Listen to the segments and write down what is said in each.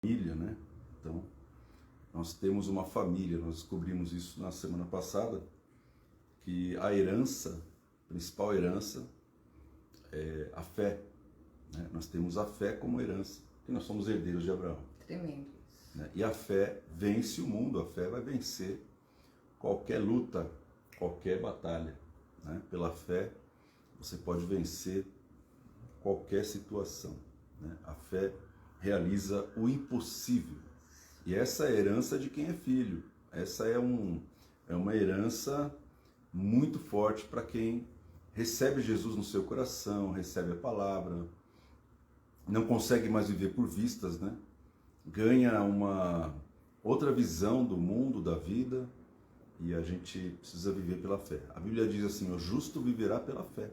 família, né? Então, nós temos uma família, nós descobrimos isso na semana passada, que a herança, a principal herança é a fé, né? Nós temos a fé como herança, e nós somos herdeiros de Abraão. Tremendo. Né? E a fé vence o mundo, a fé vai vencer qualquer luta, qualquer batalha, né? Pela fé você pode vencer qualquer situação, né? A fé realiza o impossível. E essa é a herança de quem é filho. Essa é uma herança muito forte para quem recebe Jesus no seu coração, recebe a palavra, não consegue mais viver por vistas, né? Ganha uma outra visão do mundo, da vida, e a gente precisa viver pela fé. A Bíblia diz assim, o justo viverá pela fé.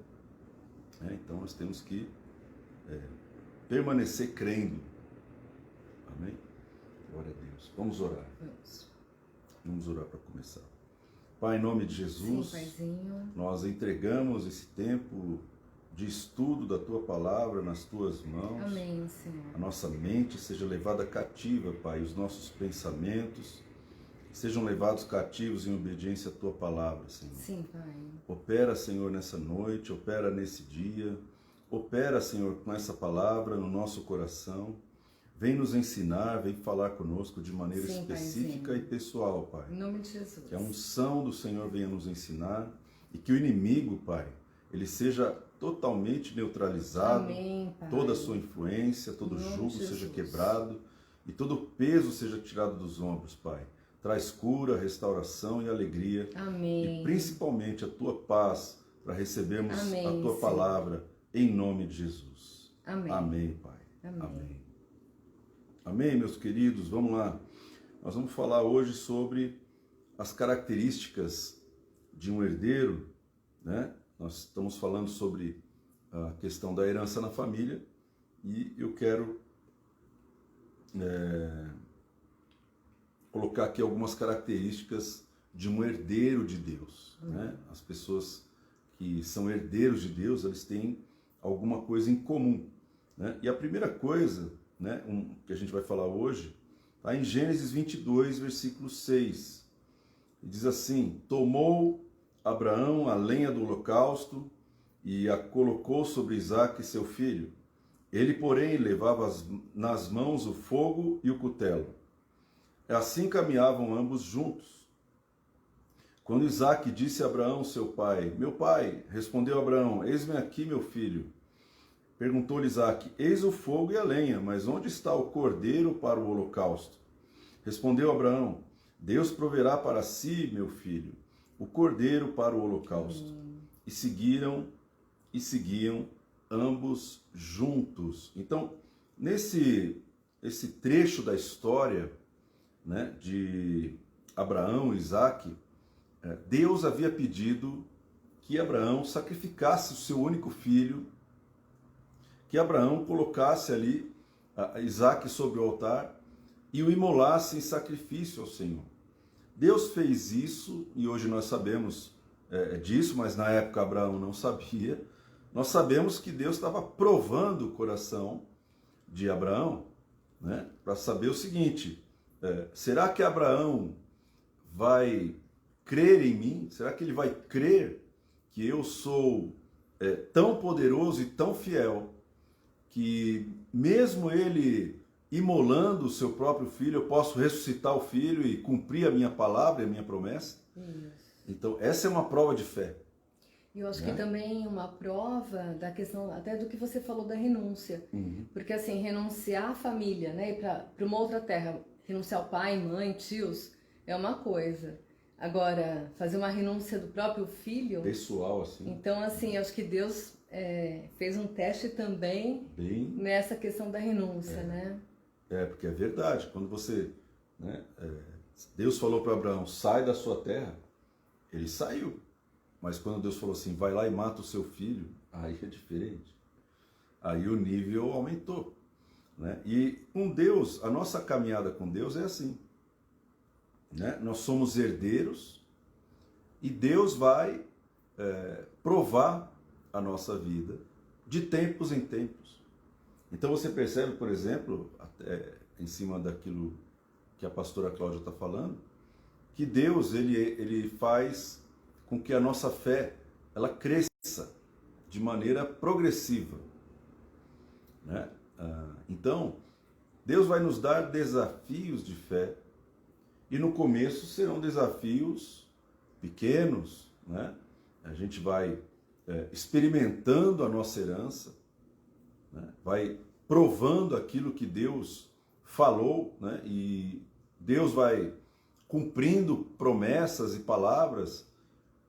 Então nós temos que permanecer crendo. Amém? Glória a Deus. Vamos orar. Vamos orar para começar. Pai, em nome de Jesus, sim, Paizinho, nós entregamos esse tempo de estudo da Tua Palavra nas Tuas mãos. Amém, Senhor. A nossa mente seja levada cativa, Pai, os nossos pensamentos sejam levados cativos em obediência à Tua Palavra, Senhor. Sim, Pai. Opera, Senhor, nessa noite, opera nesse dia, opera, Senhor, com essa palavra no nosso coração. Vem nos ensinar, vem falar conosco de maneira sim, específica Paizinho. e pessoal, Pai. Em nome de Jesus. Que a unção do Senhor venha nos ensinar e que o inimigo, Pai, ele seja totalmente neutralizado. Amém, Pai. Toda a sua influência, todo jugo seja Jesus. quebrado e todo peso seja tirado dos ombros, Pai. Traz cura, restauração e alegria. Amém. E principalmente a Tua paz para recebermos Amém, a Tua Senhor. palavra em nome de Jesus. Amém. Amém, Pai. Amém. Amém. Amém, meus queridos. Vamos lá. Nós vamos falar hoje sobre as características de um herdeiro, né? Nós estamos falando sobre a questão da herança na família e eu quero colocar aqui algumas características de um herdeiro de Deus, né? As pessoas que são herdeiros de Deus, eles têm alguma coisa em comum, né? E a primeira coisa, né, que a gente vai falar hoje, está em Gênesis 22, versículo 6. E diz assim: tomou Abraão a lenha do holocausto e a colocou sobre Isaque, seu filho. Ele, porém, levava nas mãos o fogo e o cutelo. Assim caminhavam ambos juntos. Quando Isaque disse a Abraão, seu pai: meu pai, respondeu Abraão: eis-me aqui, meu filho. Perguntou-lhe Isaque: eis o fogo e a lenha, mas onde está o cordeiro para o holocausto? Respondeu Abraão: Deus proverá para si, meu filho, o cordeiro para o holocausto. E seguiam ambos juntos. Então, esse trecho da história, né, de Abraão e Isaque, Deus havia pedido que Abraão sacrificasse o seu único filho, que Abraão colocasse ali Isaque sobre o altar e o imolasse em sacrifício ao Senhor. Deus fez isso e hoje nós sabemos disso, mas na época Abraão não sabia. Nós sabemos que Deus estava provando o coração de Abraão, né, para saber o seguinte: será que Abraão vai crer em mim? Será que ele vai crer que eu sou tão poderoso e tão fiel que mesmo ele imolando o seu próprio filho, eu posso ressuscitar o filho e cumprir a minha palavra e a minha promessa? Isso. Então, essa é uma prova de fé. E eu acho que também uma prova da questão, até do que você falou da renúncia. Porque assim, renunciar à família, né, e para uma outra terra, renunciar ao pai, mãe, tios, é uma coisa. Agora, fazer uma renúncia do próprio filho... Pessoal, assim. Então, assim, eu acho que Deus fez um teste também nessa questão da renúncia, né? Porque é verdade. Quando você... né, Deus falou para Abraão, sai da sua terra, ele saiu. Mas quando Deus falou assim, vai lá e mata o seu filho, aí é diferente. Aí o nível aumentou, né? E com Deus, a nossa caminhada com Deus é assim, né? Nós somos herdeiros e Deus vai provar a nossa vida de tempos em tempos. Então você percebe, por exemplo, em cima daquilo que a pastora Cláudia está falando, que Deus ele faz com que a nossa fé ela cresça de maneira progressiva, né? Então, Deus vai nos dar desafios de fé, e no começo serão desafios pequenos, né? A gente vai experimentando a nossa herança, né? Vai provando aquilo que Deus falou, né? E Deus vai cumprindo promessas e palavras,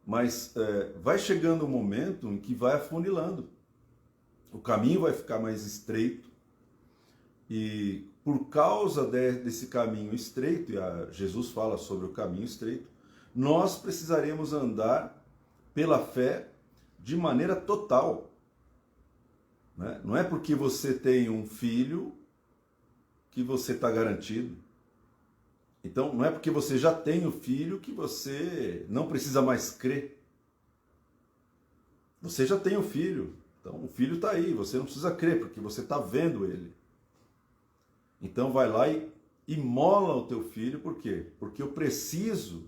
mas vai chegando um momento em que vai afunilando. O caminho vai ficar mais estreito, e por causa desse caminho estreito, e Jesus fala sobre o caminho estreito, nós precisaremos andar pela fé de maneira total, né? Não é porque você tem um filho que você está garantido. Então, não é porque você já tem o filho que você não precisa mais crer. Você já tem o filho, então o filho está aí, você não precisa crer, porque você está vendo ele. Então vai lá e imola o teu filho, por quê? Porque eu preciso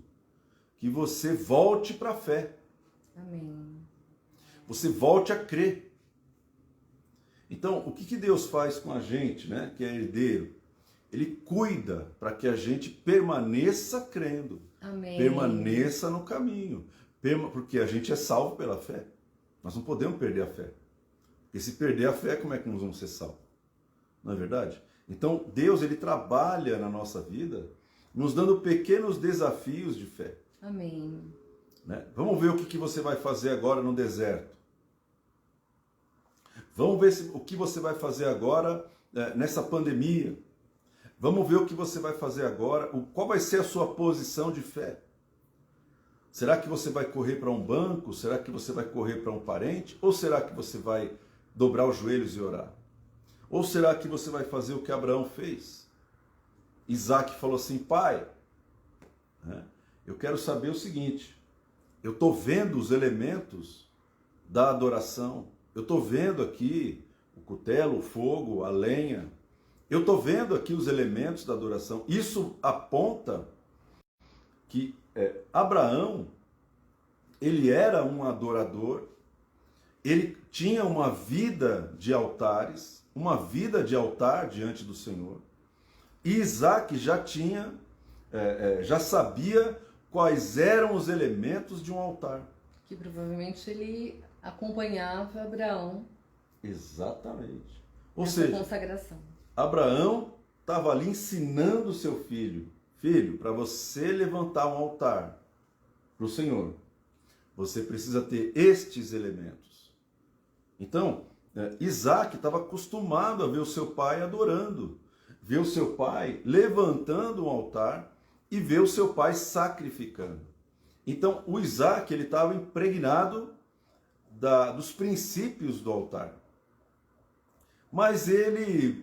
que você volte para a fé. Amém. Você volte a crer. Então, o que Deus faz com a gente, né, que é herdeiro? Ele cuida para que a gente permaneça crendo. Amém. Permaneça no caminho. Porque a gente é salvo pela fé. Nós não podemos perder a fé. Porque se perder a fé, como é que nós vamos ser salvos? Não é verdade? Então, Deus, ele trabalha na nossa vida, nos dando pequenos desafios de fé. Amém. Né? Vamos ver o que você vai fazer agora no deserto. Vamos ver o que você vai fazer agora nessa pandemia. Vamos ver o que você vai fazer agora, qual vai ser a sua posição de fé. Será que você vai correr para um banco? Será que você vai correr para um parente? Ou será que você vai dobrar os joelhos e orar? Ou será que você vai fazer o que Abraão fez? Isaac falou assim: pai, eu quero saber o seguinte, eu estou vendo os elementos da adoração, eu estou vendo aqui o cutelo, o fogo, a lenha, eu estou vendo aqui os elementos da adoração. Isso aponta que Abraão, ele era um adorador, ele tinha uma vida de altares, uma vida de altar diante do Senhor. E Isaac já sabia quais eram os elementos de um altar. Que provavelmente ele acompanhava Abraão. Exatamente. Ou nessa seja, consagração. Abraão estava ali ensinando o seu filho: filho, para você levantar um altar para o Senhor, você precisa ter estes elementos. Então, Isaac estava acostumado a ver o seu pai adorando, ver o seu pai levantando um altar e ver o seu pai sacrificando. Então, o Isaac ele estava impregnado dos princípios do altar. Mas ele,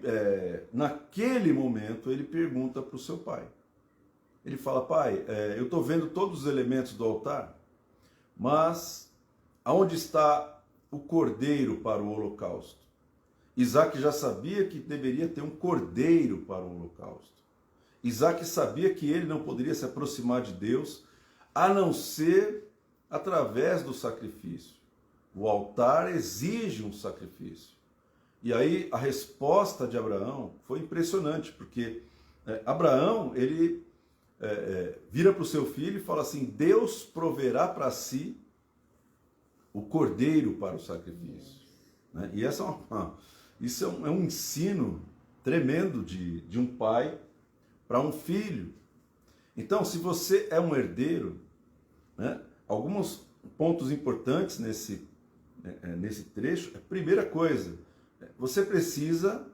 naquele momento, ele pergunta para o seu pai. Ele fala: pai, eu estou vendo todos os elementos do altar, mas aonde está o cordeiro para o holocausto? Isaac já sabia que deveria ter um cordeiro para o holocausto. Isaac sabia que ele não poderia se aproximar de Deus a não ser através do sacrifício. O altar exige um sacrifício. E aí a resposta de Abraão foi impressionante, porque Abraão, ele vira para o seu filho e fala assim: Deus proverá para si o cordeiro para o sacrifício. Né? E isso é um ensino tremendo de um pai para um filho. Então, se você é um herdeiro, né, alguns pontos importantes nesse trecho. A primeira coisa, você precisa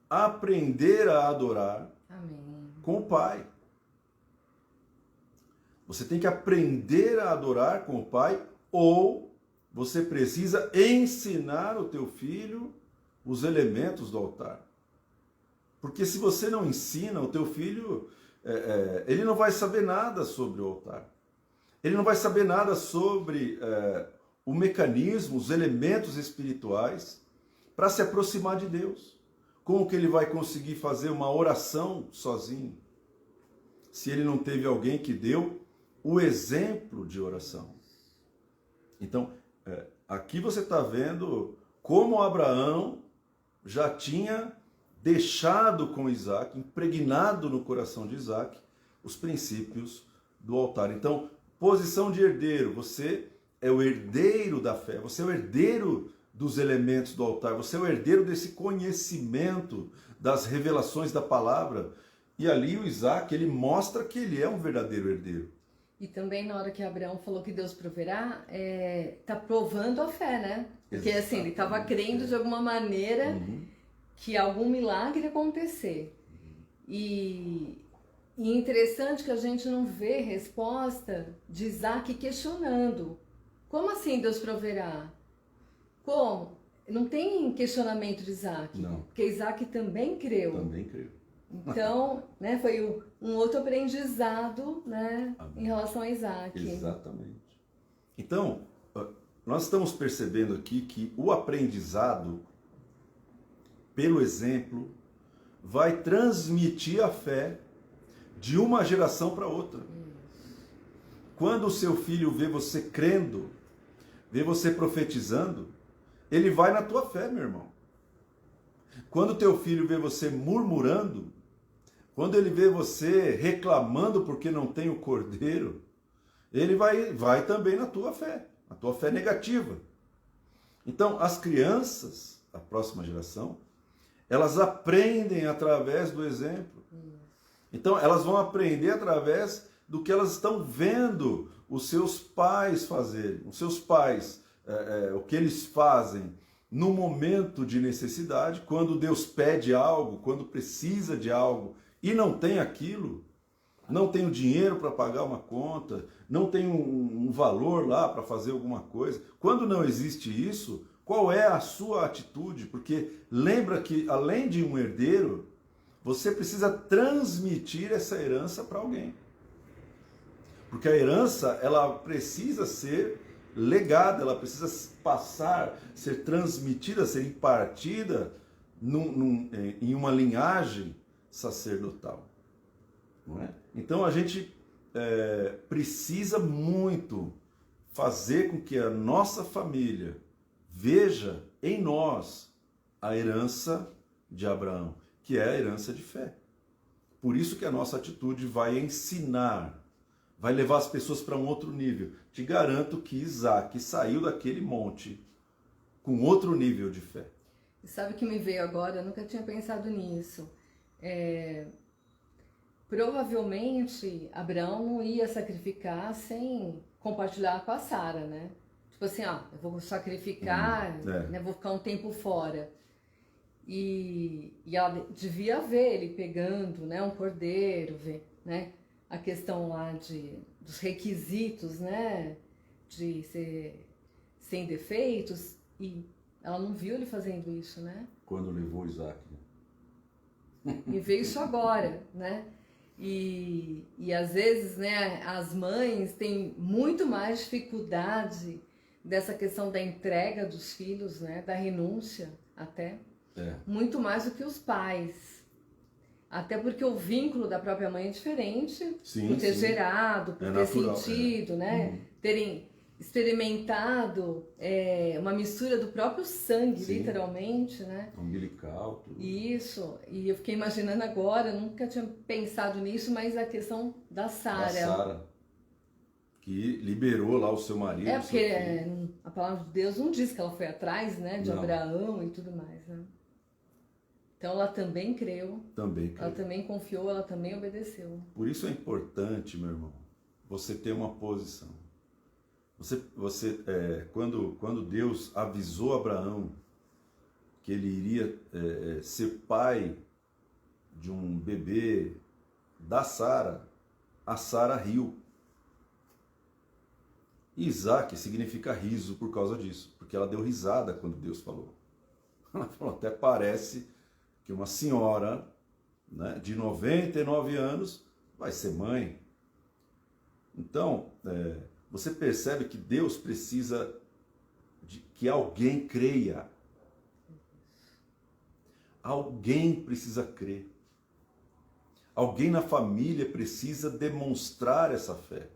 aprender a adorar Amém. com o Pai. Você tem que aprender a adorar com o Pai, ou você precisa ensinar o teu filho os elementos do altar. Porque se você não ensina, o teu filho, ele não vai saber nada sobre o altar. Ele não vai saber nada sobre o mecanismo, os elementos espirituais para se aproximar de Deus. Como que ele vai conseguir fazer uma oração sozinho? Se ele não teve alguém que deu o exemplo de oração. Então, aqui você está vendo como Abraão já tinha deixado com Isaac, impregnado no coração de Isaac, os princípios do altar. Então, posição de herdeiro, você é o herdeiro da fé, você é o herdeiro dos elementos do altar, você é o herdeiro desse conhecimento das revelações da palavra. E ali o Isaac, ele mostra que ele é um verdadeiro herdeiro. E também na hora que Abraão falou que Deus proverá, tá provando a fé, né? Porque assim, ele estava crendo de alguma maneira que algum milagre ia acontecer. E interessante que a gente não vê resposta de Isaac questionando. Como assim Deus proverá? Como? Não tem questionamento de Isaac. Não. Porque Isaac também creu. Também creu. Então, né, foi um outro aprendizado, né, em relação a Isaac. Exatamente. Então, nós estamos percebendo aqui que o aprendizado, pelo exemplo, vai transmitir a fé de uma geração para outra. Quando o seu filho vê você crendo, vê você profetizando, ele vai na tua fé, meu irmão. Quando o teu filho vê você murmurando, quando ele vê você reclamando porque não tem o cordeiro, ele vai também na tua fé, a tua fé negativa. Então, as crianças, a próxima geração, elas aprendem através do exemplo. Então, elas vão aprender através do que elas estão vendo os seus pais fazerem. Os seus pais, o que eles fazem no momento de necessidade, quando Deus pede algo, quando precisa de algo e não tem aquilo, não tem o dinheiro para pagar uma conta, não tem um valor lá para fazer alguma coisa. Quando não existe isso, qual é a sua atitude? Porque lembra que, além de um herdeiro, você precisa transmitir essa herança para alguém. Porque a herança, ela precisa ser legada, ela precisa passar, ser transmitida, ser impartida em uma linhagem sacerdotal. Não é? Então a gente precisa muito fazer com que a nossa família veja em nós a herança de Abraão, que é a herança de fé. Por isso que a nossa atitude vai ensinar, vai levar as pessoas para um outro nível. Te garanto que Isaac saiu daquele monte com outro nível de fé. Sabe o que me veio agora? Eu nunca tinha pensado nisso. Provavelmente Abraão não ia sacrificar sem compartilhar com a Sara, né? Tipo assim, eu vou sacrificar, né, vou ficar um tempo fora. E ela devia ver ele pegando, né, um cordeiro, ver, né, a questão lá dos requisitos, né, de ser sem defeitos, e ela não viu ele fazendo isso, né? Quando levou Isaac. E veio isso agora, né? E às vezes, né, as mães têm muito mais dificuldade dessa questão da entrega dos filhos, né, da renúncia até, muito mais do que os pais. Até porque o vínculo da própria mãe é diferente, por ter gerado, por ter natural, sentido, né, terem experimentado uma mistura do próprio sangue, literalmente, né? Umbilical, tudo. Isso, e eu fiquei imaginando agora, eu nunca tinha pensado nisso, mas a questão da Sara. Da Sara, que liberou lá o seu marido. Porque a palavra de Deus não diz que ela foi atrás, né, de Abraão e tudo mais, né? Então ela também creu. Ela também confiou, ela também obedeceu. Por isso é importante, meu irmão, você ter uma posição. Quando Deus avisou Abraão que ele iria ser pai de um bebê da Sara, a Sara riu. Isaac significa riso por causa disso, porque ela deu risada quando Deus falou. Ela falou, até parece que uma senhora, né, de 99 anos vai ser mãe. Então, você percebe que Deus precisa de que alguém creia. Alguém precisa crer. Alguém na família precisa demonstrar essa fé.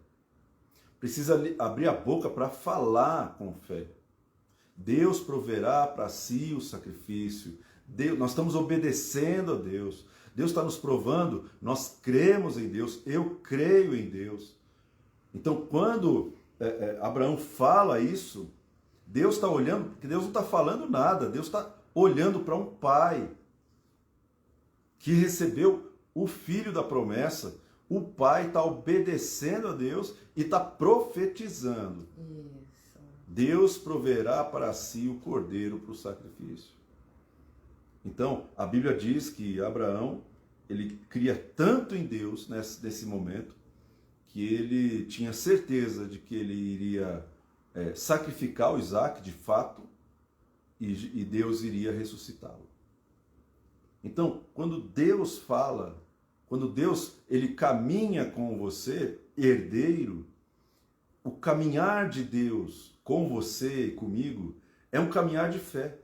Precisa abrir a boca para falar com fé. Deus proverá para si o sacrifício. Nós estamos obedecendo a Deus. Deus está nos provando, nós cremos em Deus, eu creio em Deus. Então, quando Abraão fala isso, Deus está olhando, porque Deus não está falando nada, Deus está olhando para um pai que recebeu o filho da promessa. O pai está obedecendo a Deus e está profetizando. Isso. Deus proverá para si o cordeiro para o sacrifício. Então, a Bíblia diz que Abraão, ele cria tanto em Deus nesse momento, que ele tinha certeza de que ele iria sacrificar o Isaac de fato, e Deus iria ressuscitá-lo. Então, quando Deus fala, quando Deus ele caminha com você, herdeiro, o caminhar de Deus com você e comigo é um caminhar de fé.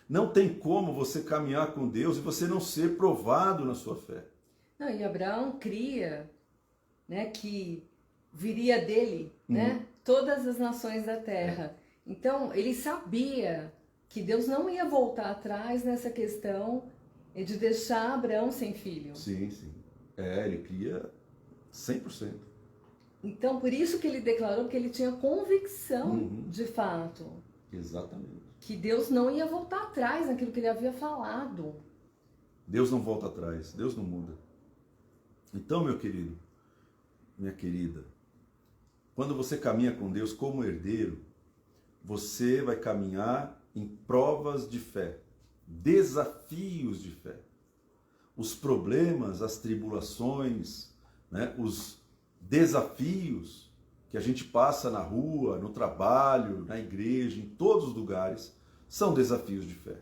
Não tem como você caminhar com Deus e você não ser provado na sua fé. Não, e Abraão cria, né, que viria dele, né, todas as nações da terra. Então, ele sabia que Deus não ia voltar atrás nessa questão de deixar Abraão sem filho. Sim, sim. Ele cria 100%. Então, por isso que ele declarou que ele tinha convicção, de fato. Exatamente. Que Deus não ia voltar atrás naquilo que ele havia falado. Deus não volta atrás, Deus não muda. Então, meu querido, minha querida, quando você caminha com Deus como herdeiro, você vai caminhar em provas de fé, desafios de fé. Os problemas, as tribulações, né, os desafios que a gente passa na rua, no trabalho, na igreja, em todos os lugares, são desafios de fé.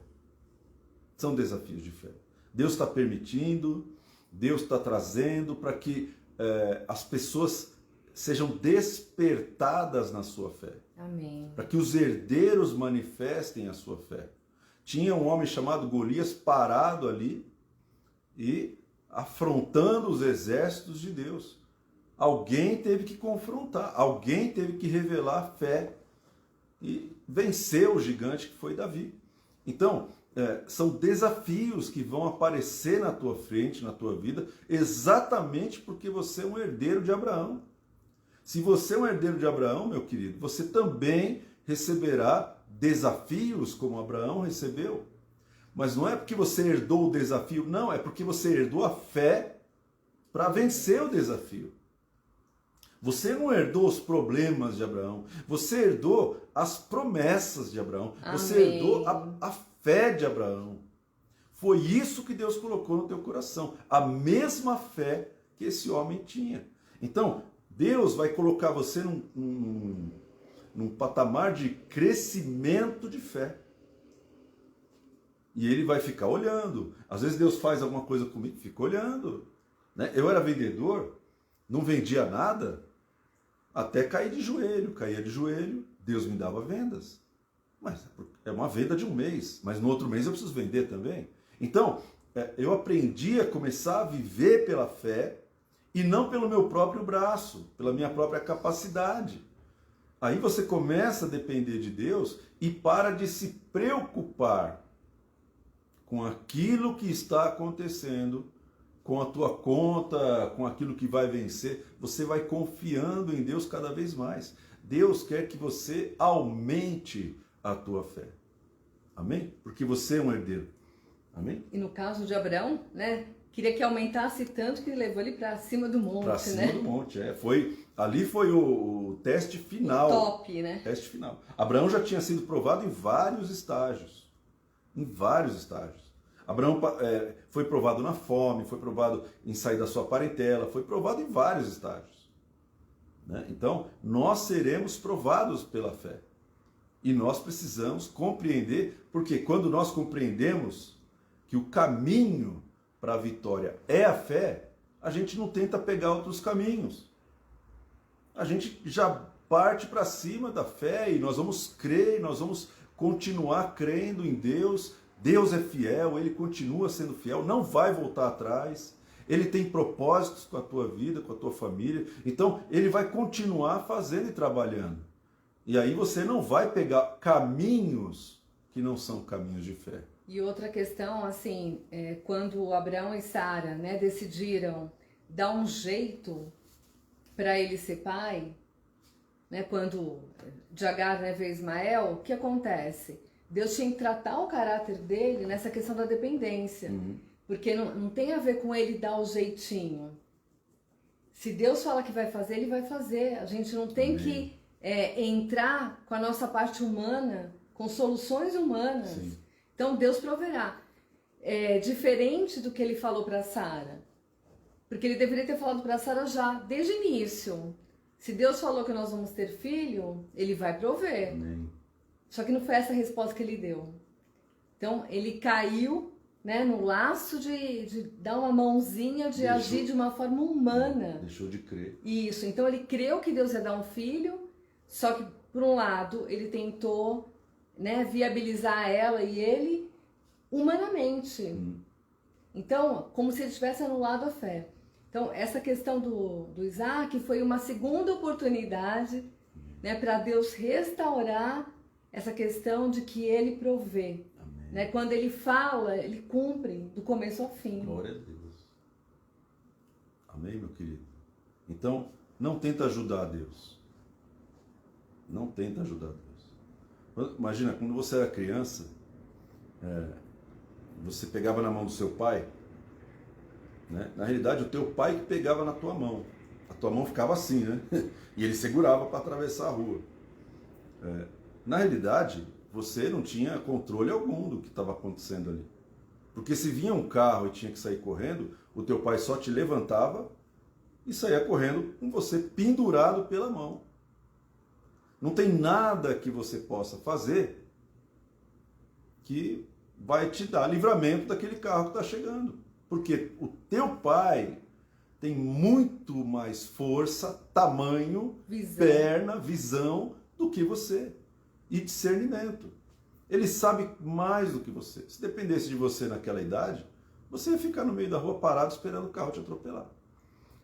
São desafios de fé. Deus está permitindo, Deus está trazendo para que as pessoas sejam despertadas na sua fé. Amém. Para que os herdeiros manifestem a sua fé. Tinha um homem chamado Golias parado ali e afrontando os exércitos de Deus. Alguém teve que confrontar, alguém teve que revelar fé e vencer o gigante que foi Davi. Então, são desafios que vão aparecer na tua frente, na tua vida, exatamente porque você é um herdeiro de Abraão. Se você é um herdeiro de Abraão, meu querido, você também receberá desafios como Abraão recebeu. Mas não é porque você herdou o desafio, não, é porque você herdou a fé para vencer o desafio. Você não herdou os problemas de Abraão, você herdou as promessas de Abraão, você Amém. herdou a fé de Abraão. Foi isso que Deus colocou no teu coração, a mesma fé que esse homem tinha. Então, Deus vai colocar você num patamar de crescimento de fé. E ele vai ficar olhando. Às vezes Deus faz alguma coisa comigo, fica olhando. Né? Eu era vendedor, não vendia nada, até caía de joelho, Deus me dava vendas. Mas é uma venda de um mês, mas no outro mês eu preciso vender também. Então, eu aprendi a começar a viver pela fé e não pelo meu próprio braço, pela minha própria capacidade. Aí você começa a depender de Deus e para de se preocupar com aquilo que está acontecendo, com a tua conta, com aquilo que vai vencer. Você vai confiando em Deus cada vez mais. Deus quer que você aumente a tua fé. Amém? Porque você é um herdeiro. Amém? E no caso de Abraão, né? Queria que aumentasse tanto que levou ele para cima do monte, Para cima né? do monte, ali foi o teste final. O top, né? Teste final. Abraão já tinha sido provado em vários estágios. Em vários estágios. Abraão foi provado na fome, foi provado em sair da sua parentela, foi provado em vários estágios. Né? Então, nós seremos provados pela fé. E nós precisamos compreender, porque quando nós compreendemos que o caminho para a vitória é a fé, a gente não tenta pegar outros caminhos. A gente já parte para cima da fé e nós vamos crer, nós vamos continuar crendo em Deus, Deus é fiel, Ele continua sendo fiel, não vai voltar atrás. Ele tem propósitos com a tua vida, com a tua família. Então, Ele vai continuar fazendo e trabalhando. E aí você não vai pegar caminhos que não são caminhos de fé. E outra questão, assim, quando Abraão e Sara, né, decidiram dar um jeito para ele ser pai, né, quando de Agar, né, veio Ismael, o que acontece? Deus tinha que tratar o caráter dele nessa questão da dependência. Porque não tem a ver com ele dar o jeitinho. Se Deus fala que vai fazer, Ele vai fazer. A gente não tem que entrar com a nossa parte humana, com soluções humanas. Sim. Então Deus proverá. É diferente do que Ele falou para Sara. Porque Ele deveria ter falado para Sara já, desde o início. Se Deus falou que nós vamos ter filho, Ele vai prover. Amém. Só que não foi essa a resposta que Ele deu. Então Ele caiu, né, no laço de dar uma mãozinha, de agir de uma forma humana. Deixou de crer. Isso, então ele creu que Deus ia dar um filho, só que, por um lado, ele tentou, né, viabilizar ela e ele humanamente. Então, como se ele tivesse anulado a fé. Então, essa questão do Isaac foi uma segunda oportunidade, né, para Deus restaurar essa questão de que ele provê. Né? Quando ele fala, ele cumpre do começo ao fim. Glória a Deus. Amém, meu querido? Então, não tenta ajudar a Deus. Não tenta ajudar a Deus. Imagina, quando você era criança, você pegava na mão do seu pai, né? Na realidade, o teu pai que pegava na tua mão. A tua mão ficava assim, né? E ele segurava para atravessar a rua. Na realidade, você não tinha controle algum do que estava acontecendo ali. Porque se vinha um carro e tinha que sair correndo, o teu pai só te levantava e saía correndo com você pendurado pela mão. Não tem nada que você possa fazer que vai te dar livramento daquele carro que está chegando. Porque o teu pai tem muito mais força, tamanho, perna, visão do que você. E discernimento. Ele sabe mais do que você. Se dependesse de você naquela idade, você ia ficar no meio da rua parado esperando o carro te atropelar.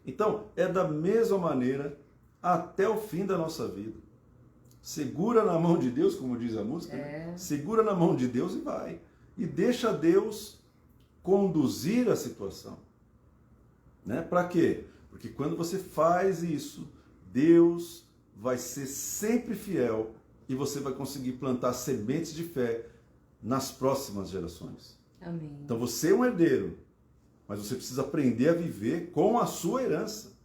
Então, é da mesma maneira até o fim da nossa vida. Segura na mão de Deus, como diz a música, né? Segura na mão de Deus e vai. E deixa Deus conduzir a situação. Né? Para quê? Porque quando você faz isso, Deus vai ser sempre fiel e você vai conseguir plantar sementes de fé nas próximas gerações. Amém. Então você é um herdeiro, mas você precisa aprender a viver com a sua herança.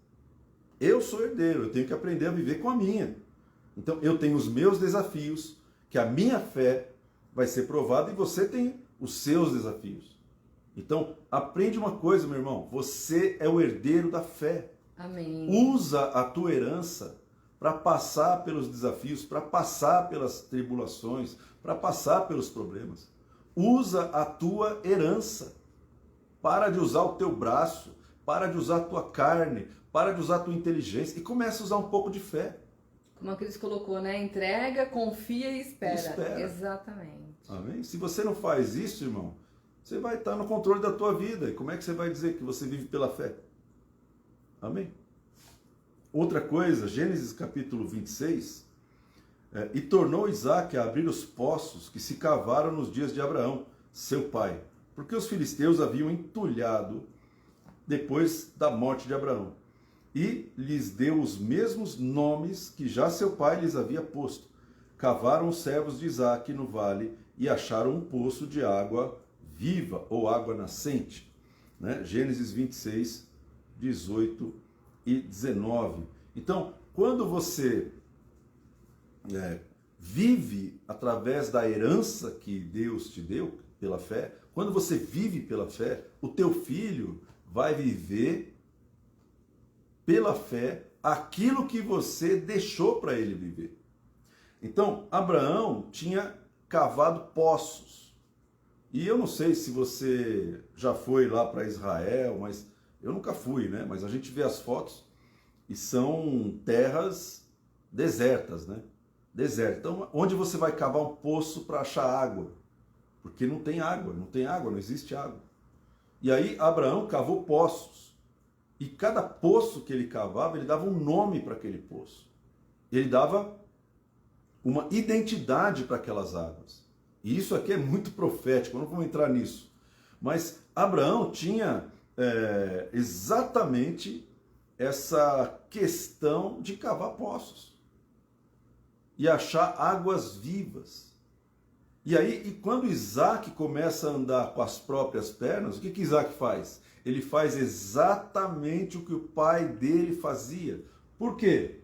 Eu sou herdeiro, eu tenho que aprender a viver com a minha. Então eu tenho os meus desafios, que a minha fé vai ser provada, e você tem os seus desafios. Então aprende uma coisa, meu irmão, você é o herdeiro da fé. Amém. Usa a tua herança para passar pelos desafios, para passar pelas tribulações, para passar pelos problemas. Usa a tua herança. Para de usar o teu braço, para de usar a tua carne, para de usar a tua inteligência e começa a usar um pouco de fé. Como a Cris colocou, né? Entrega, confia e espera. Espera. Exatamente. Amém? Se você não faz isso, irmão, você vai estar no controle da tua vida. E como é que você vai dizer que você vive pela fé? Amém? Outra coisa, Gênesis capítulo 26, e tornou Isaque a abrir os poços que se cavaram nos dias de Abraão, seu pai, porque os filisteus haviam entulhado depois da morte de Abraão, e lhes deu os mesmos nomes que já seu pai lhes havia posto. Cavaram os servos de Isaque no vale e acharam um poço de água viva, ou água nascente. Né? Gênesis 26, 18 e 19. Então, quando você vive através da herança que Deus te deu pela fé, quando você vive pela fé, o teu filho vai viver pela fé aquilo que você deixou para ele viver. Então, Abraão tinha cavado poços. E eu não sei se você já foi lá para Israel, mas eu nunca fui, né? Mas a gente vê as fotos e são terras desertas, né? Deserto. Então, onde você vai cavar um poço para achar água? porque não tem água, não existe água. E aí Abraão cavou poços. E cada poço que ele cavava, ele dava um nome para aquele poço. Ele dava uma identidade para aquelas águas. E isso aqui é muito profético, eu não vou entrar nisso. Mas Abraão tinha exatamente essa questão de cavar poços e achar águas vivas. E aí, e quando Isaac começa a andar com as próprias pernas, o que Isaac faz? Ele faz exatamente o que o pai dele fazia. Por quê?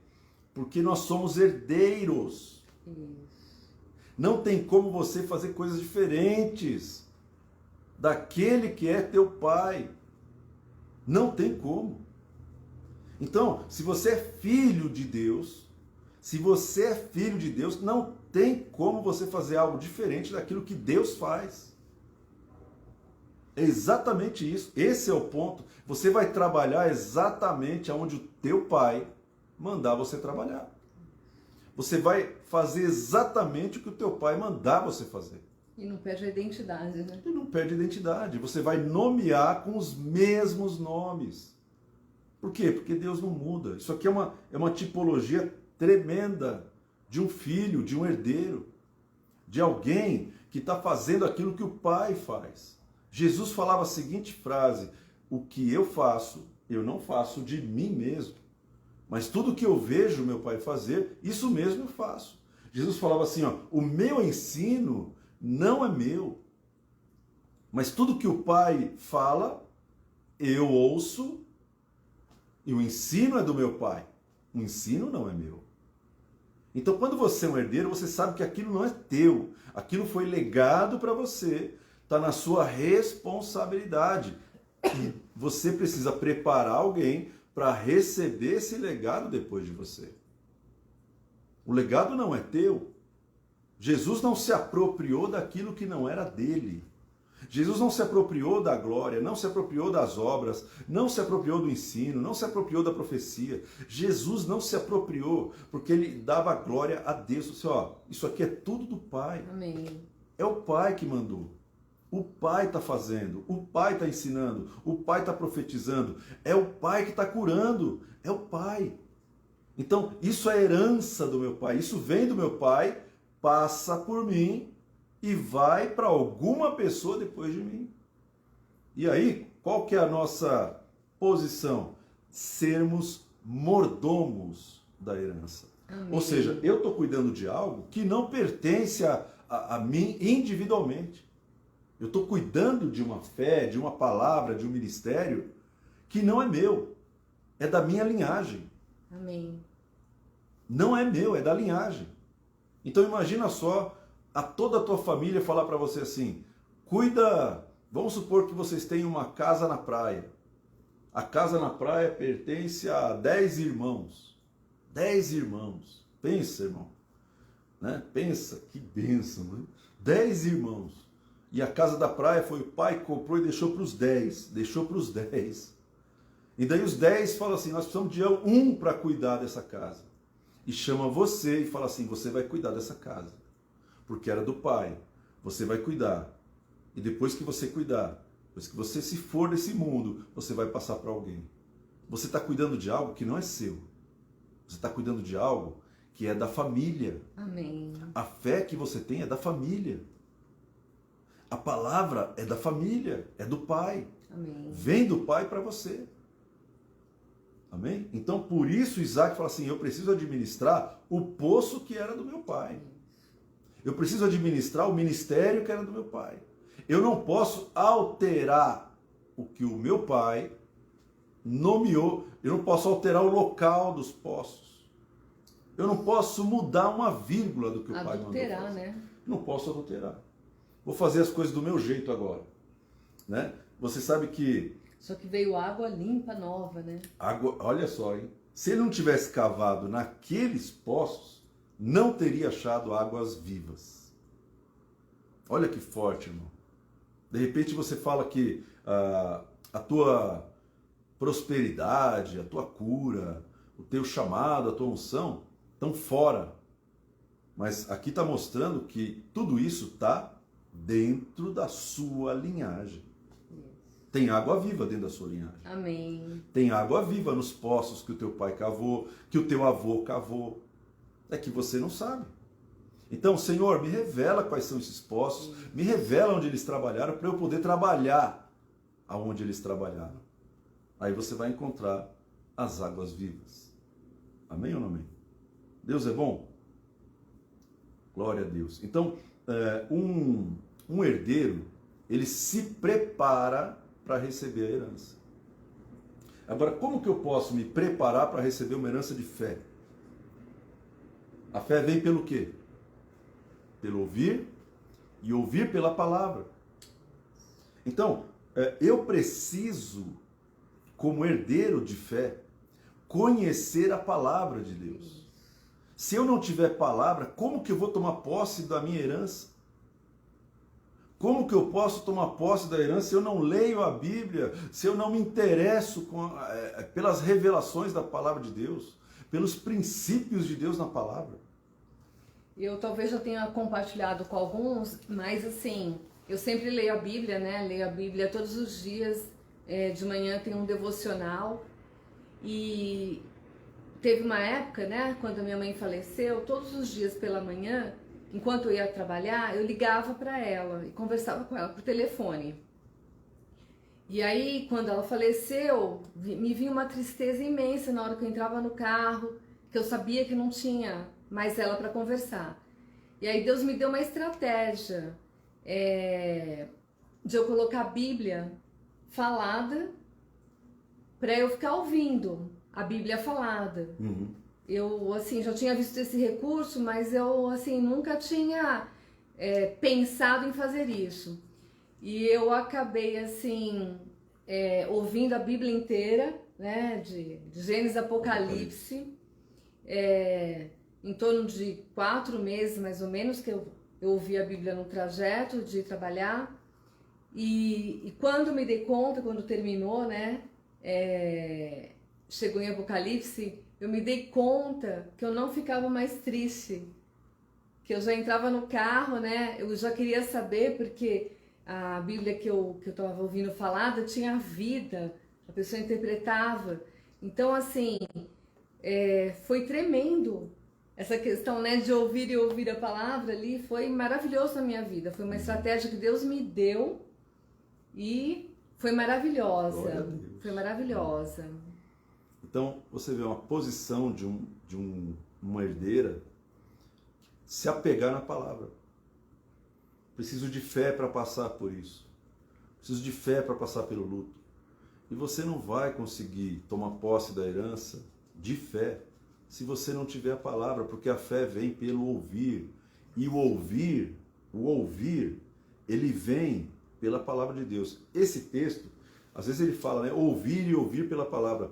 Porque nós somos herdeiros. Não tem como você fazer coisas diferentes daquele que é teu pai. Não tem como. Então, se você é filho de Deus, não tem como você fazer algo diferente daquilo que Deus faz. É exatamente isso. Esse é o ponto. Você vai trabalhar exatamente onde o teu pai mandar você trabalhar. Você vai fazer exatamente o que o teu pai mandar você fazer. E não perde a identidade, né? E não perde a identidade. Você vai nomear com os mesmos nomes. Por quê? Porque Deus não muda. Isso aqui é uma tipologia tremenda de um filho, de um herdeiro, de alguém que está fazendo aquilo que o pai faz. Jesus falava a seguinte frase: o que eu faço, eu não faço de mim mesmo, mas tudo que eu vejo meu pai fazer, isso mesmo eu faço. Jesus falava assim, ó, o meu ensino não é meu, mas tudo que o pai fala, eu ouço, e o ensino é do meu pai. O ensino não é meu. Então, quando você é um herdeiro, você sabe que aquilo não é teu. Aquilo foi legado para você, está na sua responsabilidade. E você precisa preparar alguém para receber esse legado depois de você. O legado não é teu. Jesus não se apropriou daquilo que não era dele. Jesus não se apropriou da glória, não se apropriou das obras, não se apropriou do ensino, não se apropriou da profecia. Jesus não se apropriou porque ele dava glória a Deus. Assim, ó, isso aqui é tudo do Pai. Amém. É o Pai que mandou. O Pai está fazendo, o Pai está ensinando, o Pai está profetizando. É o Pai que está curando, é o Pai. Então, isso é herança do meu Pai, isso vem do meu Pai, passa por mim e vai para alguma pessoa depois de mim. E aí, qual que é a nossa posição? Sermos mordomos da herança. Amém. Ou seja, eu estou cuidando de algo que não pertence a mim individualmente. Eu estou cuidando de uma fé, de uma palavra, de um ministério que não é meu, é da minha linhagem. Amém. Não é meu, é da linhagem. Então imagina só a toda a tua família falar para você assim, cuida, vamos supor que vocês têm uma casa na praia. A casa na praia pertence a 10 irmãos. 10 irmãos. Pensa, irmão. Né? Pensa, que bênção. Né? 10 irmãos. E a casa da praia foi o pai que comprou e deixou para os 10. Deixou para os 10. E daí os 10 falam assim, nós precisamos de um para cuidar dessa casa. E chama você e fala assim, você vai cuidar dessa casa. Porque era do pai. Você vai cuidar. E depois que você cuidar, depois que você se for desse mundo, você vai passar para alguém. Você está cuidando de algo que não é seu. Você está cuidando de algo que é da família. Amém. A fé que você tem é da família. A palavra é da família, é do pai. Amém. Vem do pai para você. Amém? Então, por isso Isaac fala assim, eu preciso administrar o poço que era do meu pai. Eu preciso administrar o ministério que era do meu pai. Eu não posso alterar o que o meu pai nomeou. Eu não posso alterar o local dos poços. Eu não posso mudar uma vírgula do que o pai mandou fazer. Adulterar, né? Não posso adulterar. Vou fazer as coisas do meu jeito agora. Né? Você sabe que... Só que veio água limpa, nova, né? Água, olha só, hein? Se ele não tivesse cavado naqueles poços, não teria achado águas vivas. Olha que forte, irmão. De repente você fala que a tua prosperidade, a tua cura, o teu chamado, a tua unção estão fora. Mas aqui está mostrando que tudo isso está dentro da sua linhagem. Tem água viva dentro da sua linhagem. Amém. Tem água viva nos poços que o teu pai cavou, que o teu avô cavou. É que você não sabe. Então, Senhor, me revela quais são esses poços, me revela onde eles trabalharam para eu poder trabalhar aonde eles trabalharam. Aí você vai encontrar as águas vivas. Amém ou não amém? Deus é bom? Glória a Deus. Então, um herdeiro, ele se prepara para receber a herança. Agora, como que eu posso me preparar para receber uma herança de fé? A fé vem pelo quê? Pelo ouvir e ouvir pela palavra. Então, eu preciso, como herdeiro de fé, conhecer a palavra de Deus. Se eu não tiver palavra, como que eu vou tomar posse da minha herança? Como que eu posso tomar posse da herança se eu não leio a Bíblia, se eu não me interesso pelas revelações da palavra de Deus, pelos princípios de Deus na palavra? Eu talvez já tenha compartilhado com alguns, mas assim, eu sempre leio a Bíblia, né? Leio a Bíblia todos os dias, de manhã tem um devocional, e teve uma época, né, quando a minha mãe faleceu, todos os dias pela manhã, enquanto eu ia trabalhar, eu ligava para ela e conversava com ela por telefone. E aí, quando ela faleceu, me vinha uma tristeza imensa na hora que eu entrava no carro, que eu sabia que não tinha mais ela para conversar. E aí Deus me deu uma estratégia de eu colocar a Bíblia falada para eu ficar ouvindo a Bíblia falada. Uhum. Eu, assim, já tinha visto esse recurso, mas eu, assim, nunca tinha pensado em fazer isso. E eu acabei, assim, ouvindo a Bíblia inteira, né, de Gênesis a Apocalipse, em torno de 4 meses, mais ou menos, que eu ouvi a Bíblia no trajeto de trabalhar. E quando me dei conta, quando terminou, né, chegou em Apocalipse, eu me dei conta que eu não ficava mais triste, que eu já entrava no carro, né, eu já queria saber, porque a Bíblia que eu estava ouvindo falada tinha vida, a pessoa interpretava. Então, assim, foi tremendo essa questão, né, de ouvir e ouvir a palavra ali, foi maravilhoso na minha vida, foi uma estratégia que Deus me deu e foi maravilhosa, foi maravilhosa. Então, você vê uma posição de uma herdeira se apegar na palavra. Preciso de fé para passar por isso. Preciso de fé para passar pelo luto. E você não vai conseguir tomar posse da herança de fé se você não tiver a palavra, porque a fé vem pelo ouvir. E o ouvir, ele vem pela palavra de Deus. Esse texto, às vezes ele fala, né, ouvir e ouvir pela palavra.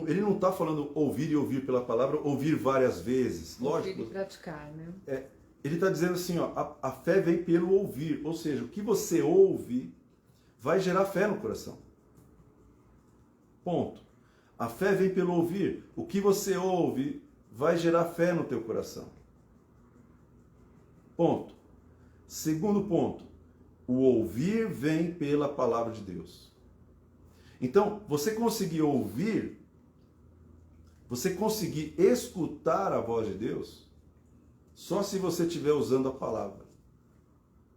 Ele não está falando ouvir e ouvir pela palavra, ouvir várias vezes. Lógico. Ouvir e praticar, né? Ele está dizendo assim, ó, a fé vem pelo ouvir. Ou seja, o que você ouve vai gerar fé no coração. Ponto. A fé vem pelo ouvir. O que você ouve vai gerar fé no teu coração. Ponto. Segundo ponto. O ouvir vem pela palavra de Deus. Então, você conseguir ouvir, você conseguir escutar a voz de Deus, só se você estiver usando a palavra.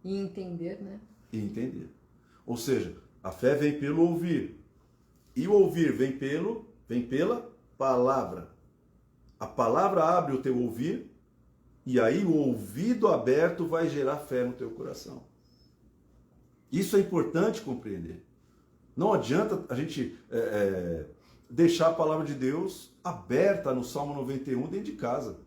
E entender, né? E entender. Ou seja, a fé vem pelo ouvir. E o ouvir vem pela palavra. A palavra abre o teu ouvir, e aí o ouvido aberto vai gerar fé no teu coração. Isso é importante compreender. Não adianta a gente deixar a palavra de Deus aberta no Salmo 91 dentro de casa.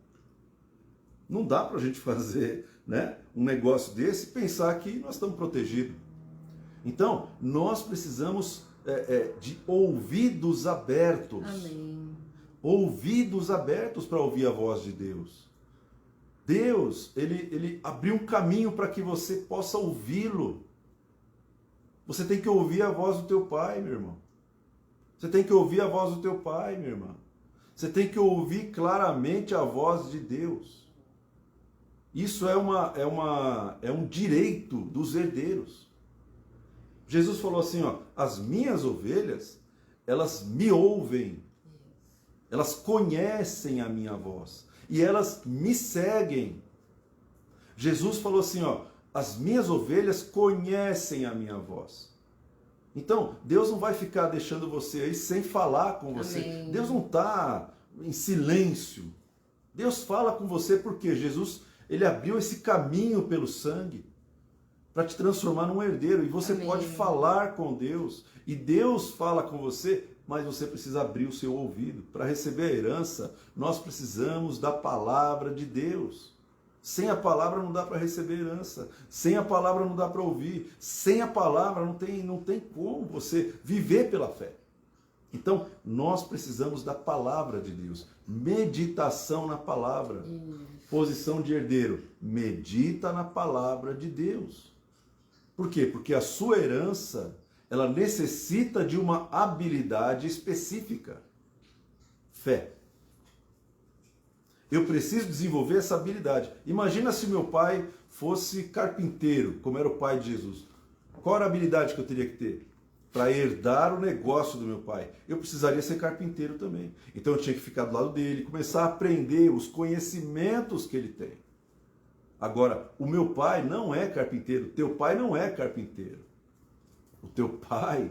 Não dá para a gente fazer, né, um negócio desse e pensar que nós estamos protegidos. Então, nós precisamos de ouvidos abertos. Amém. Ouvidos abertos para ouvir a voz de Deus. Deus, ele abriu um caminho para que você possa ouvi-lo. Você tem que ouvir a voz do teu pai, meu irmão. Você tem que ouvir a voz do teu pai, minha irmã. Você tem que ouvir claramente a voz de Deus. Isso é um direito dos herdeiros. Jesus falou assim, ó, as minhas ovelhas, elas me ouvem, elas conhecem a minha voz e elas me seguem. Jesus falou assim, ó, as minhas ovelhas conhecem a minha voz. Então, Deus não vai ficar deixando você aí sem falar com você. Amém. Deus não está em silêncio. Deus fala com você porque Jesus, ele abriu esse caminho pelo sangue para te transformar num herdeiro. E você Amém. pode falar com Deus. E Deus fala com você, mas você precisa abrir o seu ouvido. Para receber a herança, nós precisamos da palavra de Deus. Sem a palavra não dá para receber herança. Sem a palavra não dá para ouvir. Sem a palavra não tem como você viver pela fé. Então, nós precisamos da palavra de Deus. Meditação na palavra. Posição de herdeiro. Medita na palavra de Deus. Por quê? Porque a sua herança, ela necessita de uma habilidade específica. Fé. Eu preciso desenvolver essa habilidade. Imagina se meu pai fosse carpinteiro, como era o pai de Jesus. Qual era a habilidade que eu teria que ter? Para herdar o negócio do meu pai, eu precisaria ser carpinteiro também. Então eu tinha que ficar do lado dele, começar a aprender os conhecimentos que ele tem. Agora, o meu pai não é carpinteiro, teu pai não é carpinteiro. O teu pai,